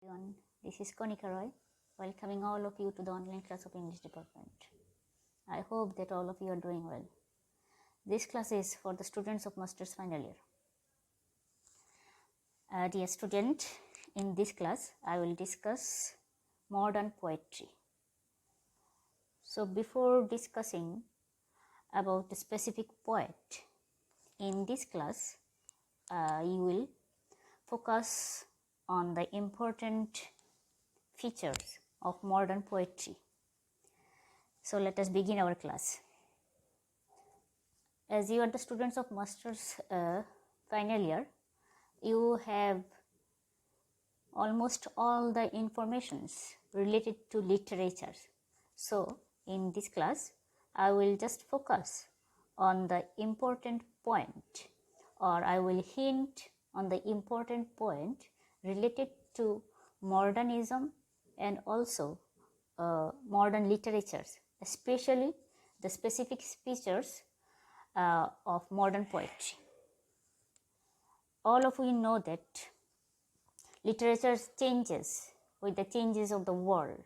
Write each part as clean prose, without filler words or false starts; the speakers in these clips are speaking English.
everyone. This is Konika Roy, welcoming all of you to the online class of English department. I hope that all of you are doing well. This class is for the students of master's final year. Dear student, in this class I will discuss modern poetry. So before discussing about a specific poet, in this class you will focus on the important features of modern poetry. So let us begin our class. As you are the students of master's final year, you have almost all the informations related to literature. So in this class, I will just focus on the important point, or I will hint on the important point related to modernism and also modern literatures, especially the specific features of modern poetry. All of you know that literature changes with the changes of the world,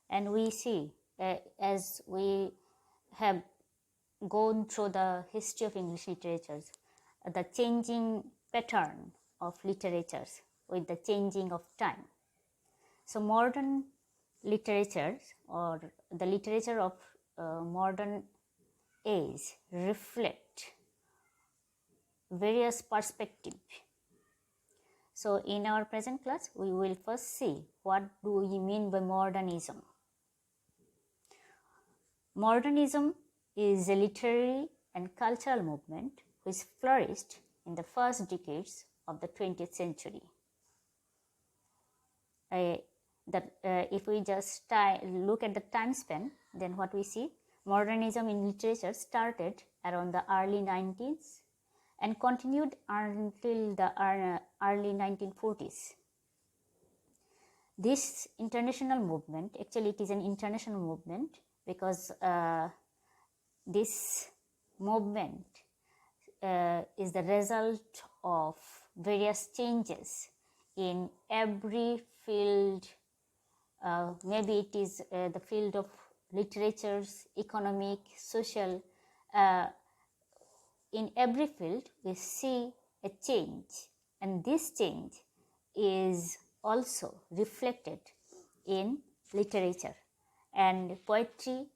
and we see as we have gone through the history of English literatures, the changing pattern of literatures with the changing of time. So modern literatures, or the literature of modern age, reflect various perspectives. So in our present class, we will first see what do we mean by modernism. Modernism is a literary and cultural movement which flourished in the first decades of the 20th century. If we just look at the time span, then what we see, modernism in literature started around the early 19th and continued until the early 1940s. This international movement, actually it is an international movement because this movement is the result of various changes in every field. Maybe it is the field of literatures, economic, social. In every field we see a change, and this change is also reflected in literature and poetry.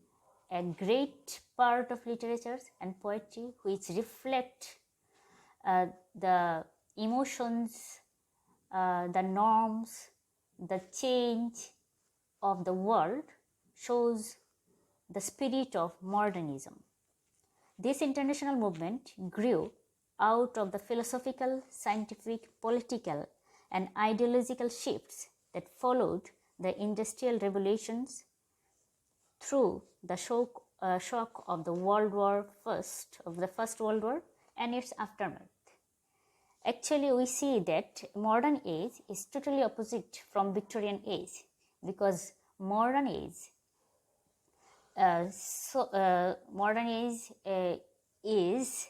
A great part of literature and poetry which reflect the emotions, the norms, the change of the world, shows the spirit of modernism. This international movement grew out of the philosophical, scientific, political, and ideological shifts that followed the industrial revolutions through the shock of the First World War and its aftermath. Actually, we see that modern age is totally opposite from Victorian age, because modern age is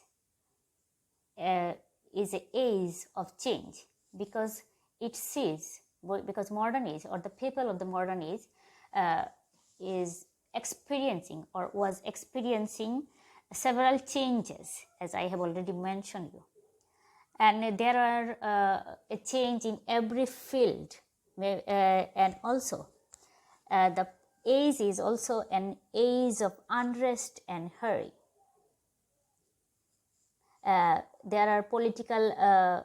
an age of change, because it sees, because modern age, or the people of the modern age is experiencing or was experiencing several changes, as I have already mentioned you, and there are a change in every field, and also the age is also an age of unrest and hurry. There are political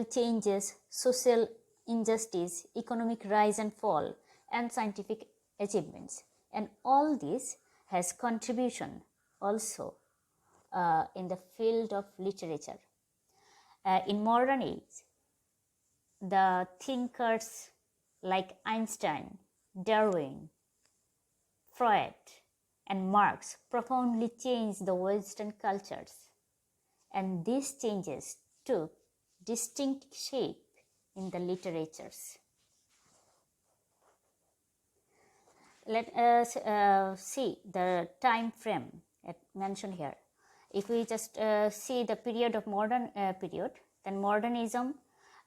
changes, social injustice, economic rise and fall, and scientific achievements, and all this has contribution also in the field of literature. In modern age, the thinkers like Einstein, Darwin, Freud, and Marx profoundly changed the Western cultures, and these changes took distinct shape in the literatures. Let us see the time frame mentioned here. If we just see the period of modern period, then modernism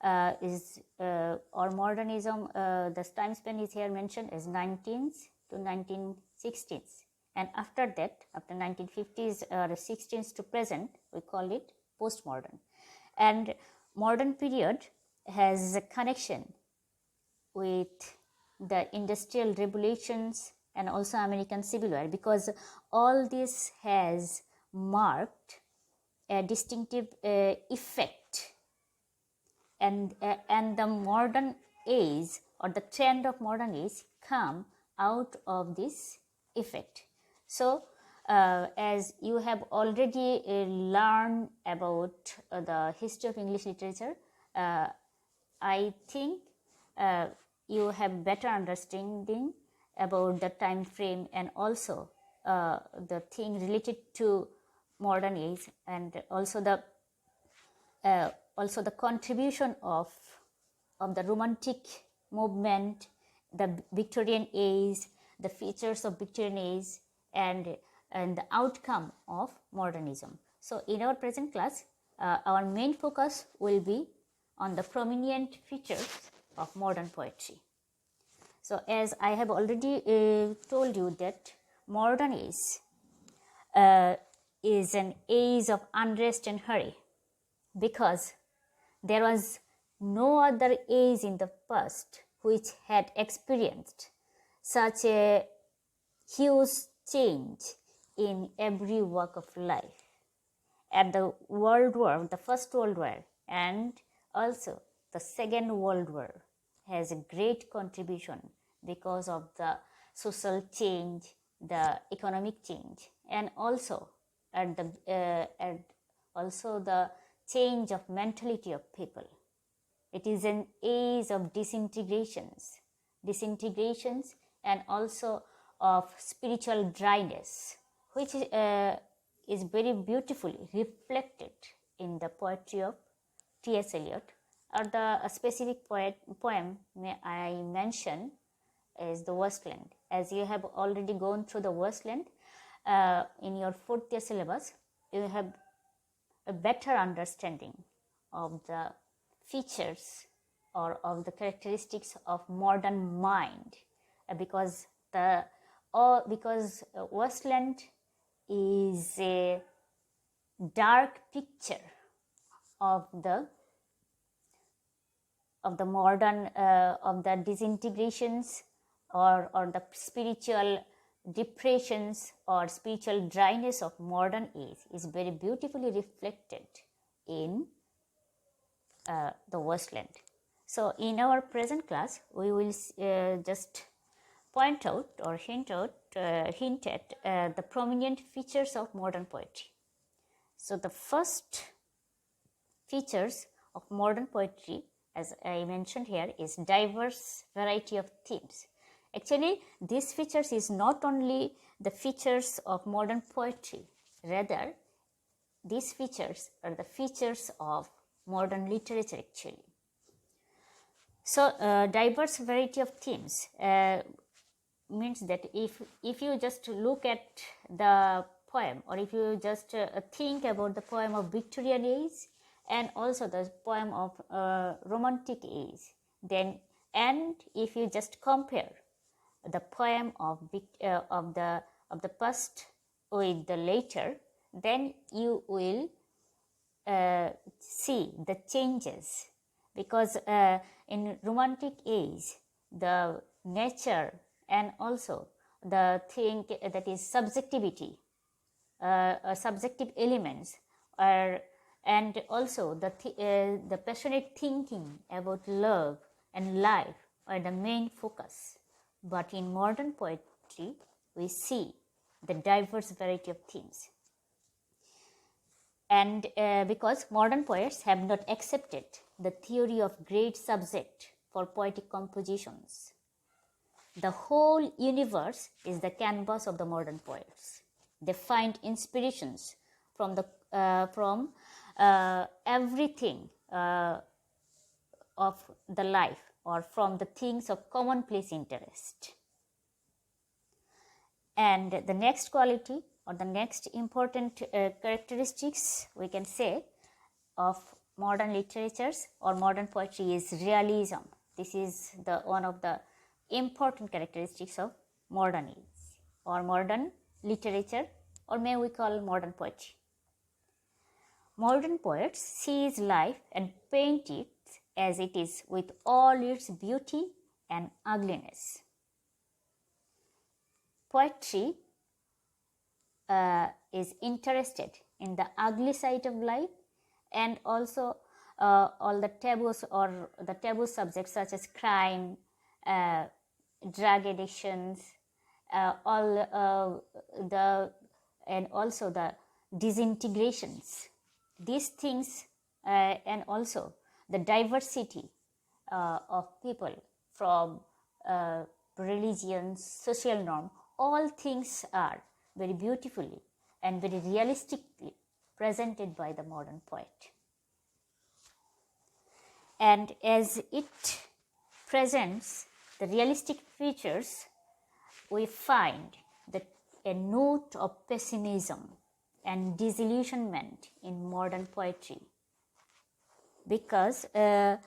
or modernism, the time span is here mentioned as 19th to 1916th, and after that, after 1950s or 16th to present, we call it postmodern. And modern period has a connection with the industrial revolutions and also American Civil War, because all this has marked a distinctive effect, and the modern age or the trend of modern age come out of this effect. So as you have already learned about the history of English literature, I think you have better understanding about the time frame and also the thing related to modern age, and also the contribution of the Romantic movement, the Victorian age, the features of Victorian age, and the outcome of modernism. So in our present class, our main focus will be on the prominent features of modern poetry. So as I have already told you that modern age is an age of unrest and hurry, because there was no other age in the past which had experienced such a huge change in every walk of life. At the World War, the First World War, and also the Second World War has a great contribution because of the social change, the economic change, and also also the change of mentality of people. It is an age of disintegrations, and also of spiritual dryness, which is very beautifully reflected in the poetry of T.S. Eliot. Or the specific poem I mention is The Wasteland. As you have already gone through The Wasteland in your 4th year syllabus, you have a better understanding of the features or of the characteristics of modern mind, because Wasteland is a dark picture of the modern of the disintegrations or the spiritual depressions or spiritual dryness of modern age is very beautifully reflected in The Wasteland. So in our present class, we will just point out or hint at the prominent features of modern poetry. So the first features of modern poetry, as I mentioned here, is diverse variety of themes. Actually, these features is not only the features of modern poetry, rather these features are the features of modern literature actually. So diverse variety of themes means that if you just look at the poem, or if you just think about the poem of Victorian age and also the poem of Romantic age, then, and if you just compare the poem of the past with the later, then you will see the changes, because in Romantic age the nature and also the thing that is subjectivity, subjective elements are, and also the passionate thinking about love and life are the main focus. But in modern poetry we see the diverse variety of themes, and because modern poets have not accepted the theory of great subject for poetic compositions. The whole universe is the canvas of the modern poets. They find inspirations from everything of the life, or from the things of commonplace interest. And the next quality or the next important characteristics we can say of modern literatures or modern poetry is realism. This is the one of the important characteristics of modern age or modern literature, or may we call modern poetry. Modern poets sees life and paint it as it is with all its beauty and ugliness. Poetry is interested in the ugly side of life, and also all the taboos or the taboo subjects such as crime, drug addictions, and also the disintegrations. These things and also the diversity of people from religions, social norm, all things are very beautifully and very realistically presented by the modern poet. And as it presents the realistic features, we find that a note of pessimism and disillusionment in modern poetry, because of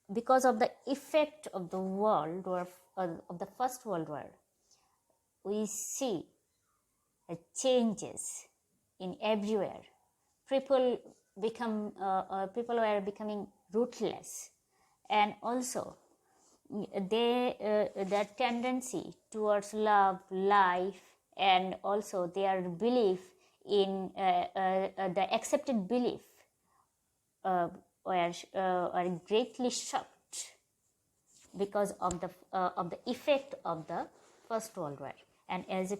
the effect of the World War, of the First World War. We see changes in everywhere. People were becoming ruthless, and also their tendency towards love, life, and also their belief in the accepted belief were greatly shocked because of the effect of the First World War, and as a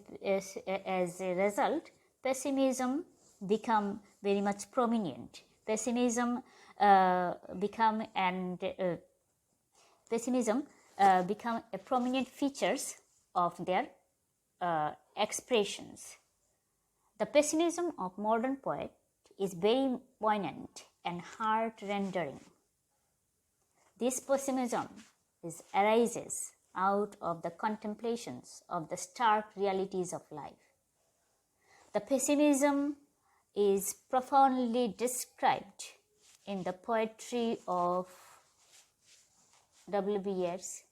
result, pessimism become very much prominent. Pessimism become a prominent features of their expressions. The pessimism of modern poet is very poignant and heart-rendering. This pessimism arises out of the contemplations of the stark realities of life. The pessimism is profoundly described in the poetry of W.B. Yeats.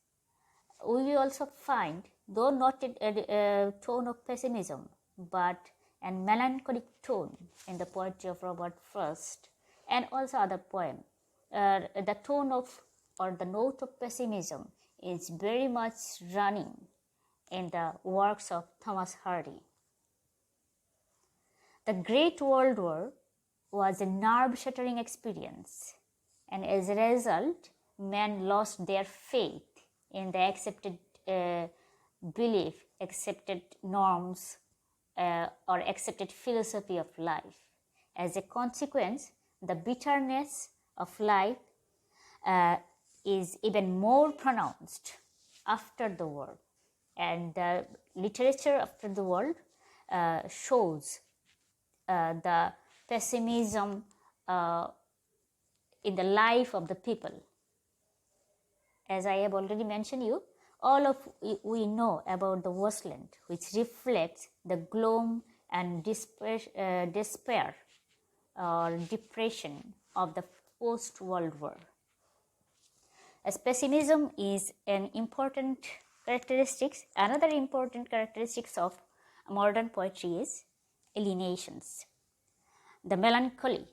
We will also find, though not a tone of pessimism, but a melancholic tone in the poetry of Robert Frost and also other poems. The tone of or the note of pessimism is very much running in the works of Thomas Hardy. The Great World War was a nerve-shattering experience, and as a result, men lost their faith in the accepted belief, accepted norms, or accepted philosophy of life. As a consequence, the bitterness of life is even more pronounced after the war, and the literature after the war shows the pessimism in the life of the people. As I have already mentioned you, all of we know about the wasteland, which reflects the gloom and despair or depression of the post-World War. As pessimism is an important characteristics, another important characteristics of modern poetry is alienations. The melancholy,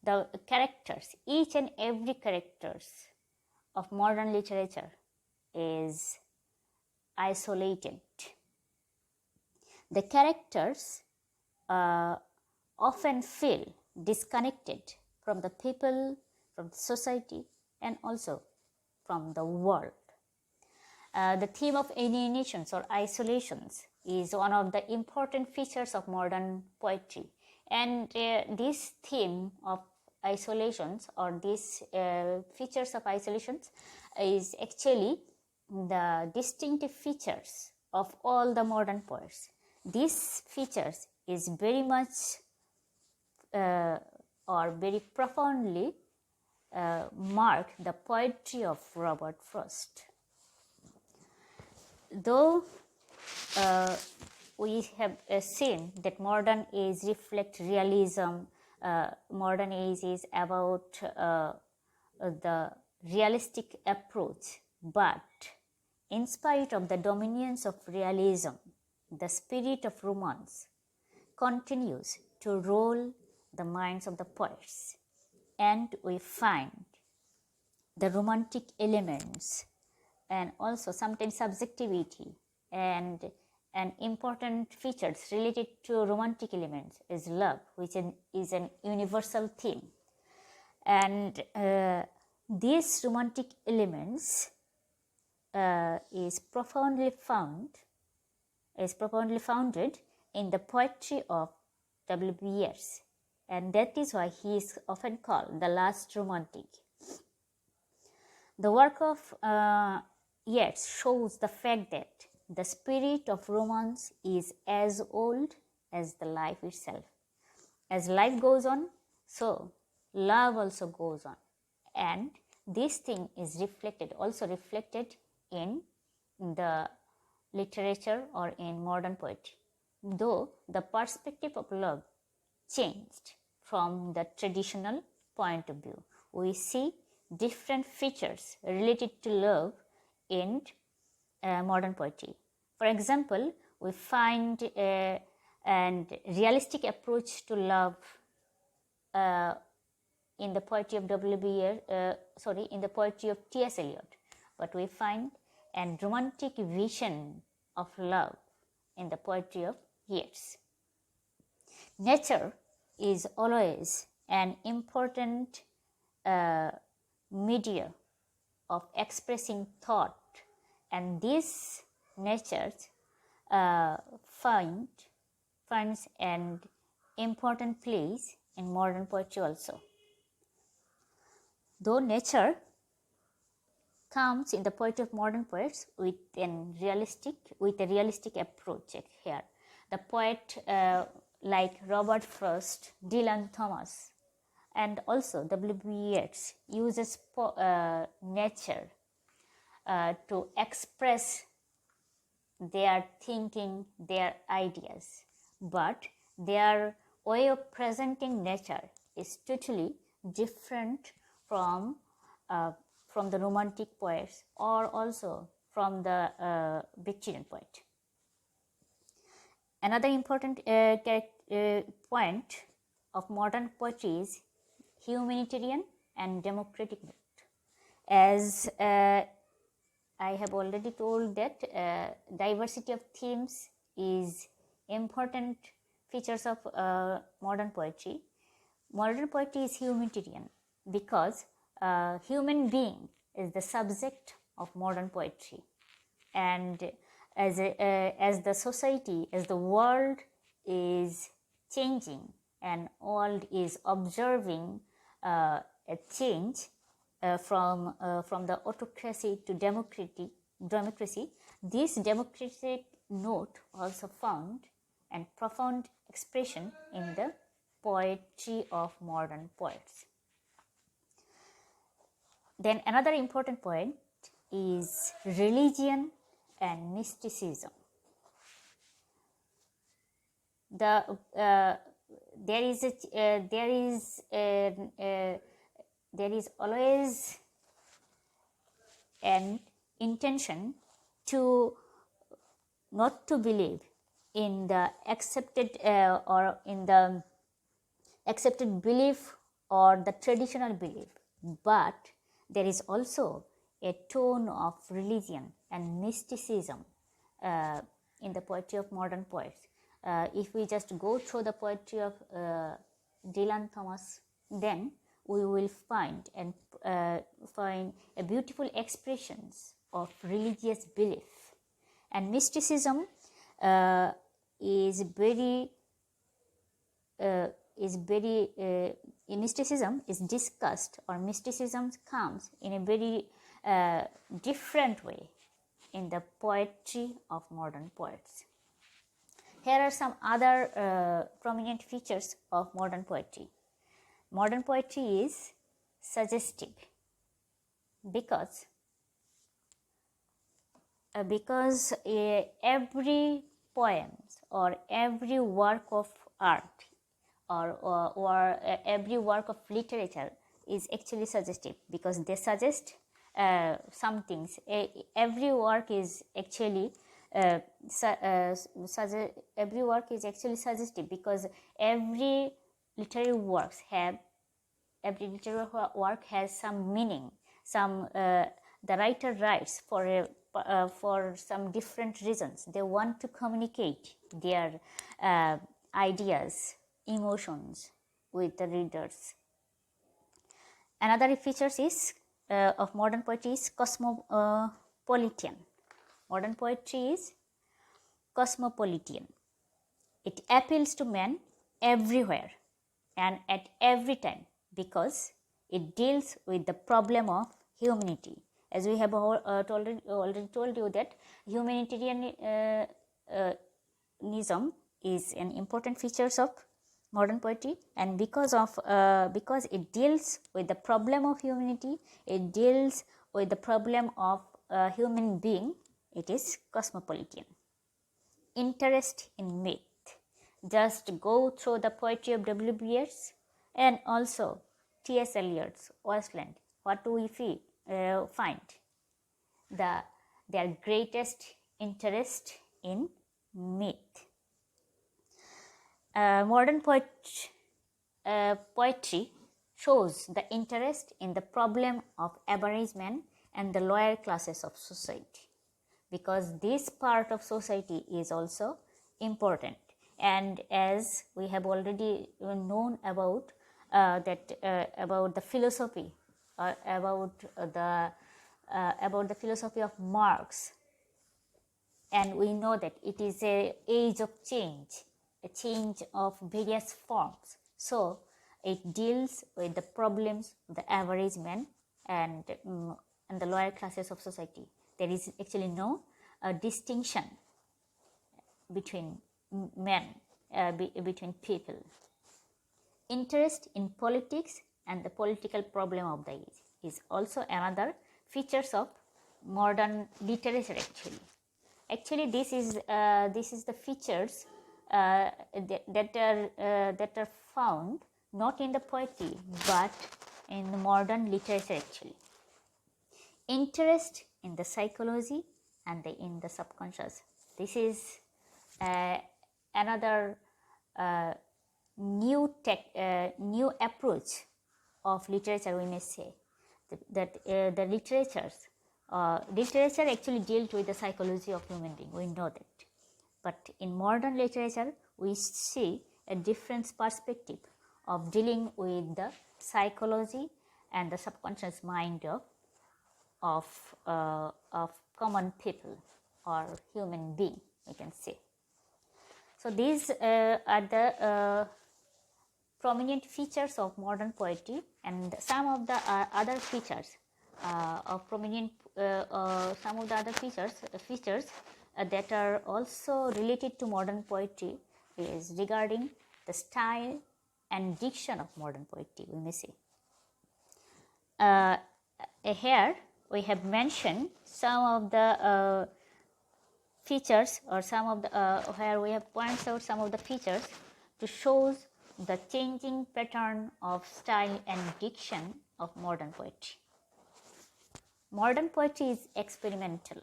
the characters, each and every characters of modern literature is isolated. The characters often feel disconnected from the people, from society, and also from the world. The theme of alienations or isolations is one of the important features of modern poetry, and this theme of isolations or these features of isolations is actually the distinctive features of all the modern poets. These features is very much or very profoundly mark the poetry of Robert Frost. Though we have seen that modern age reflect realism, modern age is about the realistic approach, but in spite of the dominance of realism, the spirit of romance continues to rule the minds of the poets, and we find the romantic elements and also sometimes subjectivity and important features related to romantic elements is love, which is an universal theme. And these romantic elements is profoundly founded in the poetry of W.B. Yeats, and that is why he is often called the last romantic. The work of Yeats shows the fact that the spirit of romance is as old as the life itself. As life goes on, so love also goes on, and this thing is also reflected in the literature or in modern poetry. Though the perspective of love changed from the traditional point of view, we see different features related to love in modern poetry. For example, we find an realistic approach to love in the poetry of in the poetry of T.S. Eliot, but we find a romantic vision of love in the poetry of Yeats. Nature is always an important media of expressing thought, and this nature finds an important place in modern poetry also. Though nature comes in the poetry of modern poets with a realistic approach here. The poet like Robert Frost, Dylan Thomas, and also W.B. Yeats uses nature to express their thinking, their ideas, but their way of presenting nature is totally different from the romantic poets or also from the Victorian poet. Another important point of modern poetry is humanitarian and democratic mood. As I have already told that diversity of themes is important features of modern poetry. Modern poetry is humanitarian because human being is the subject of modern poetry, and as the society, as the world is changing and world is observing a change from the autocracy to democracy, this democratic note also found and profound expression in the poetry of modern poets. Then another important point is religion and mysticism. There is always an intention to not to believe in the accepted belief or the traditional belief, but there is also a tone of religion and mysticism in the poetry of modern poets. If we just go through the poetry of Dylan Thomas, then we will find a beautiful expressions of religious belief, and mysticism mysticism is discussed, or mysticism comes in a very different way in the poetry of modern poets. Here are some other prominent features of modern poetry. Modern poetry is suggestive because every poem or every work of art or every work of literature is actually suggestive, because they suggest some things. Every work is actually every work is actually suggestive, because every literary works have every literary work has some meaning. Some the writer writes for some different reasons. They want to communicate their ideas, emotions with the readers. Another features is of modern poetry is cosmopolitan. Modern poetry is cosmopolitan. It appeals to men everywhere and at every time, because it deals with the problem of humanity. As we have already told you that humanitarianism is an important feature of modern poetry, and because it deals with the problem of humanity, it deals with the problem of human being, it is cosmopolitan. Interest in myth. Just go through the poetry of W.B. Yeats and also T.S. Eliot's Wasteland. What do we find? Their greatest interest in myth. Modern poetry shows the interest in the problem of average man and the lower classes of society, because this part of society is also important. And as we have already known about about the philosophy, about the philosophy of Marx, and we know that it is an age of change, a change of various forms. So it deals with the problems of the average man and the lower classes of society. There is actually no distinction between men, between people. Interest in politics and the political problem of the age is also another features of modern literature. Actually this is the features that are found not in the poetry but in the modern literature. Actually, interest in the psychology and in the subconscious. This is another new approach of literature, we may say. That the literature actually dealt with the psychology of human being, we know that. But in modern literature, we see a different perspective of dealing with the psychology and the subconscious mind of common people or human being, we can say. So these are the prominent features of modern poetry, and some of the other features of prominent some of the other features that are also related to modern poetry is regarding the style and diction of modern poetry, we may say. Here we have mentioned some of the features, or some of the where we have pointed out some of the features to show the changing pattern of style and diction of modern poetry. Modern poetry is experimental.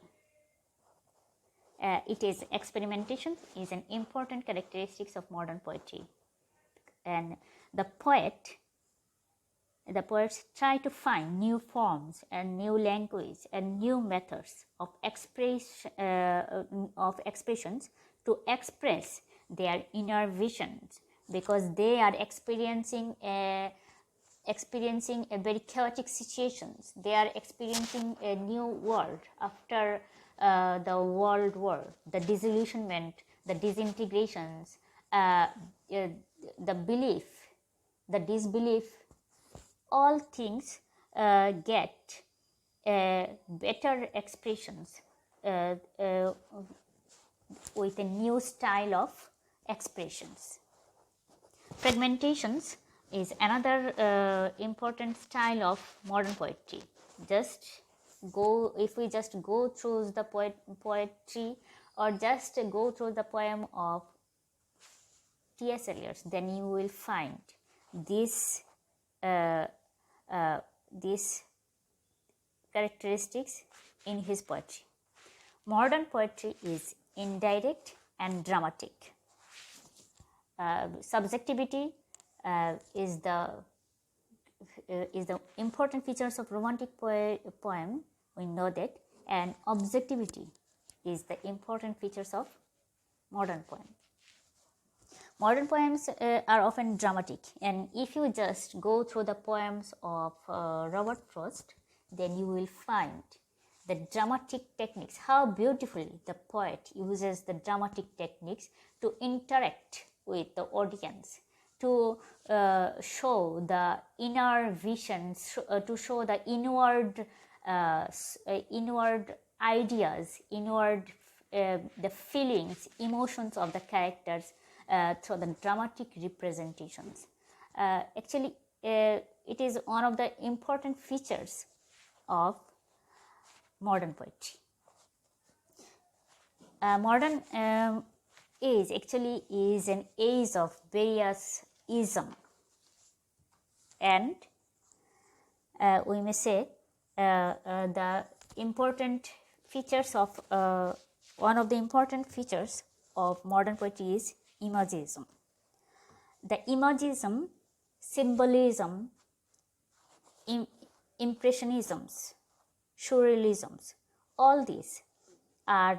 Experimentation is an important characteristic of modern poetry, and the poets try to find new forms and new language and new methods of expressions to express their inner visions, because they are experiencing a very chaotic situations. They are experiencing a new world after the World War, the disillusionment, the disintegrations, the belief, the disbelief. All things get better expressions with a new style of expressions. Fragmentations is another important style of modern poetry. If we just go through the poetry, or just go through the poem of T.S. Eliot, then you will find these these characteristics in his poetry. Modern poetry is indirect and dramatic. Subjectivity is the important features of romantic poem. We know that, and objectivity is the important features of modern poem. Modern poems are often dramatic, and if you just go through the poems of Robert Frost, then you will find the dramatic techniques, how beautifully the poet uses the dramatic techniques to interact with the audience, to show the inner visions, to show the inward ideas, the feelings, emotions of the characters through the dramatic representations. Actually, it is one of the important features of modern poetry. Modern age actually is an age of various ism, and we may say the important features of one of the important features of modern poetry is imagism. The imagism, symbolism, impressionisms, surrealisms, all these are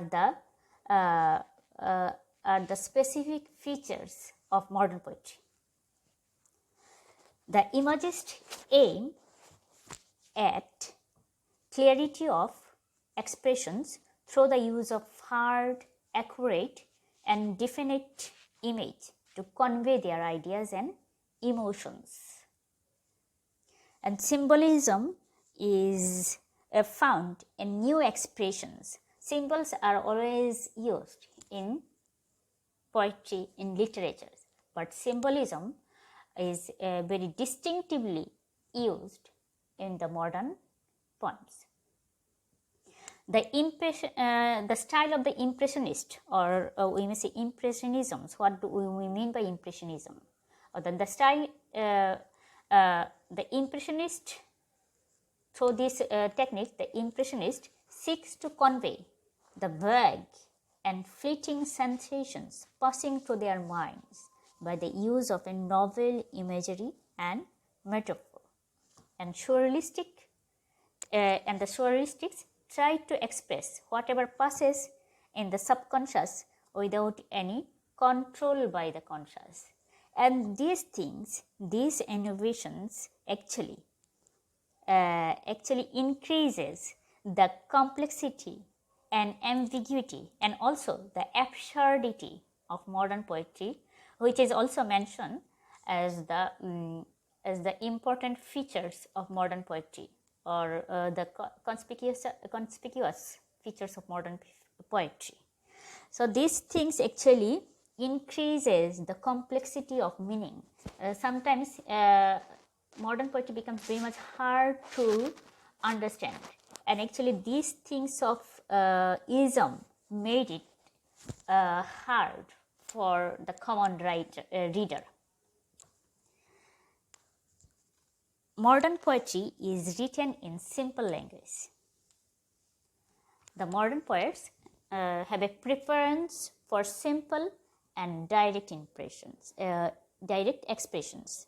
the specific features of modern poetry. The imagists aim at clarity of expressions through the use of hard, accurate, and definite image to convey their ideas and emotions. And symbolism is found in new expressions. Symbols are always used in poetry, in literature, but symbolism is very distinctively used in the modern poems. The style of the impressionist, or we may say impressionisms. What do we mean by impressionism? Or the style, the impressionist, through this technique, the impressionist seeks to convey the vague and fleeting sensations passing through their minds by the use of a novel imagery and metaphor. And the surrealistics try to express whatever passes in the subconscious without any control by the conscious. And these things, these innovations actually increases the complexity and ambiguity and also the absurdity of modern poetry, which is also mentioned as the important features of modern poetry, or the conspicuous features of modern poetry. So these things actually increases the complexity of meaning. Sometimes modern poetry becomes very much hard to understand, and actually these things of ism made it hard for the common reader. Modern poetry is written in simple language. The modern poets have a preference for simple and direct expressions.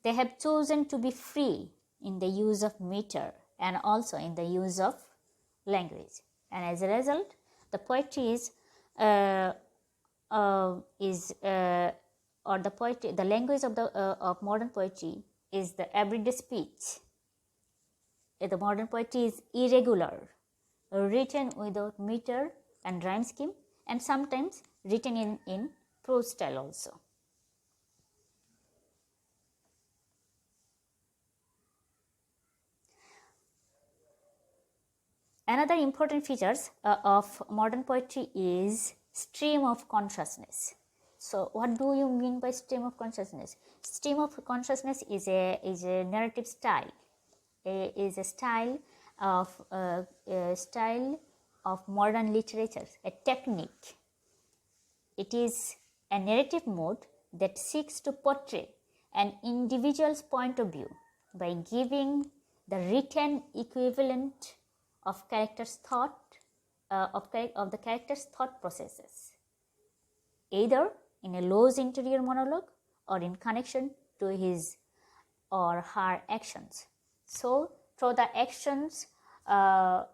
They have chosen to be free in the use of meter and also in the use of language, and as a result, the poetry the language of modern poetry is the everyday speech. The modern poetry is irregular, written without meter and rhyme scheme, and sometimes written in prose style also. Another important features of modern poetry is stream of consciousness. So what do you mean by stream of consciousness? Stream of consciousness is a narrative style. Is a style of modern literature, a technique. It is a narrative mode that seeks to portray an individual's point of view by giving the written equivalent of character's thought of the character's thought processes, either in a Low's interior monologue or in connection to his or her actions. So, through the actions through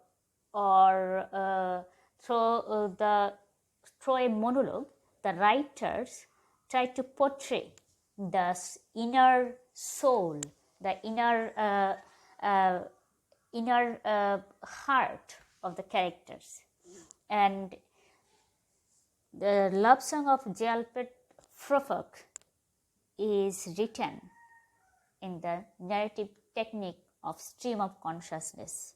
a monologue, the writers try to portray the inner soul, the inner heart of the characters. And the love song of Jalpet Frofok is written in the narrative technique of stream of consciousness.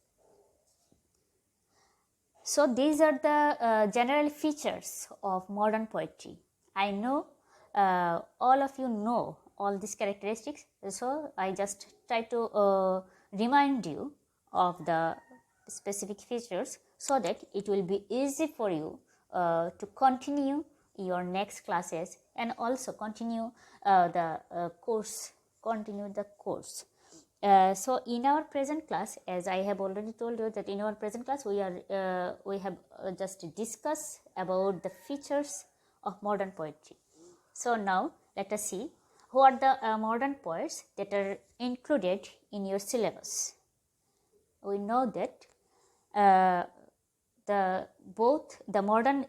So these are the general features of modern poetry. I know all of you know all these characteristics, so I just try to remind you of the specific features so that it will be easy for you to continue your next classes and also continue the course. So in our present class, as I have already told you, that in our present class we have just discussed about the features of modern poetry. So now let us see who are the modern poets that are included in your syllabus. We know that both the modern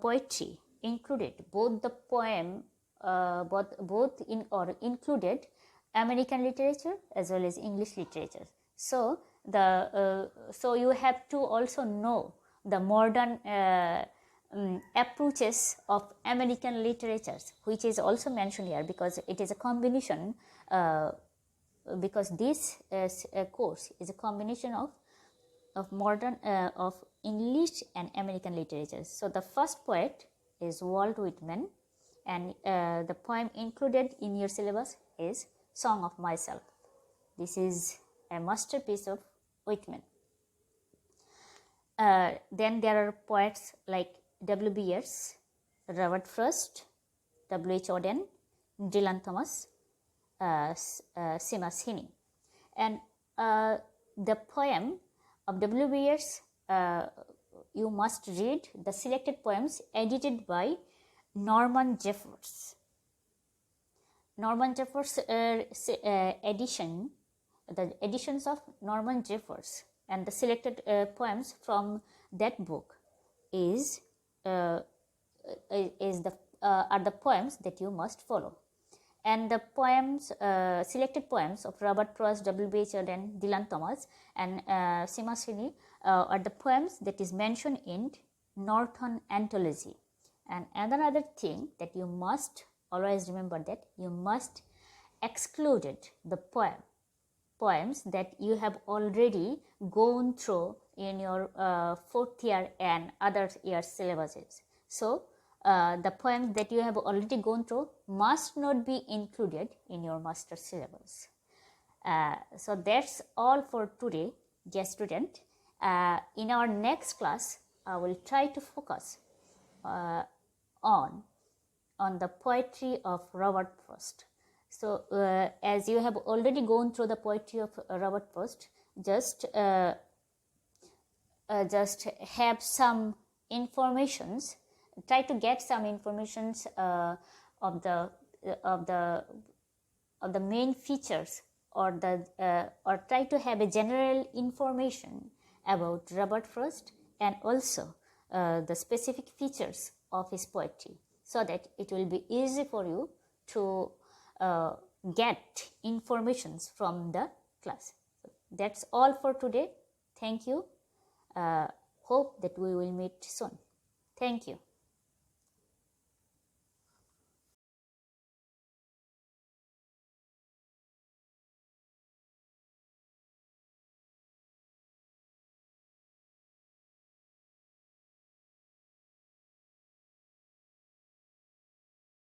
poetry included both the poem included American literature as well as English literature. So so you have to also know the modern approaches of American literatures, which is also mentioned here because it is a combination. Because this course is a combination of modern of English and American literatures. So the first poet is Walt Whitman, and the poem included in your syllabus is Song of Myself. This is a masterpiece of Whitman. Then there are poets like W.B. Yeats, Robert Frost, W.H. Auden, Dylan Thomas, Seamus Heaney. And the poem of W.B. Yeats, you must read the selected poems edited by Norman Jeffers. Norman Jeffers edition, the editions of Norman Jeffers and the selected poems from that book are the poems that you must follow. And the poems, selected poems of Robert Frost, W.B. Auden, Dylan Thomas, and Seamus Heaney are the poems that is mentioned in Norton Anthology. And another thing that you must always remember, that you must exclude the poems that you have already gone through in your fourth year and other year syllabuses. So the poems that you have already gone through must not be included in your master syllabus. So that's all for today, dear student. In our next class, I will try to focus on the poetry of Robert Frost. So as you have already gone through the poetry of Robert Frost, just have some informations. Try to get some informations of the main features, or try to have a general information about Robert Frost and also the specific features of his poetry, so that it will be easy for you to get informations from the class. So that's all for today. Thank you. Hope that we will meet soon. Thank you.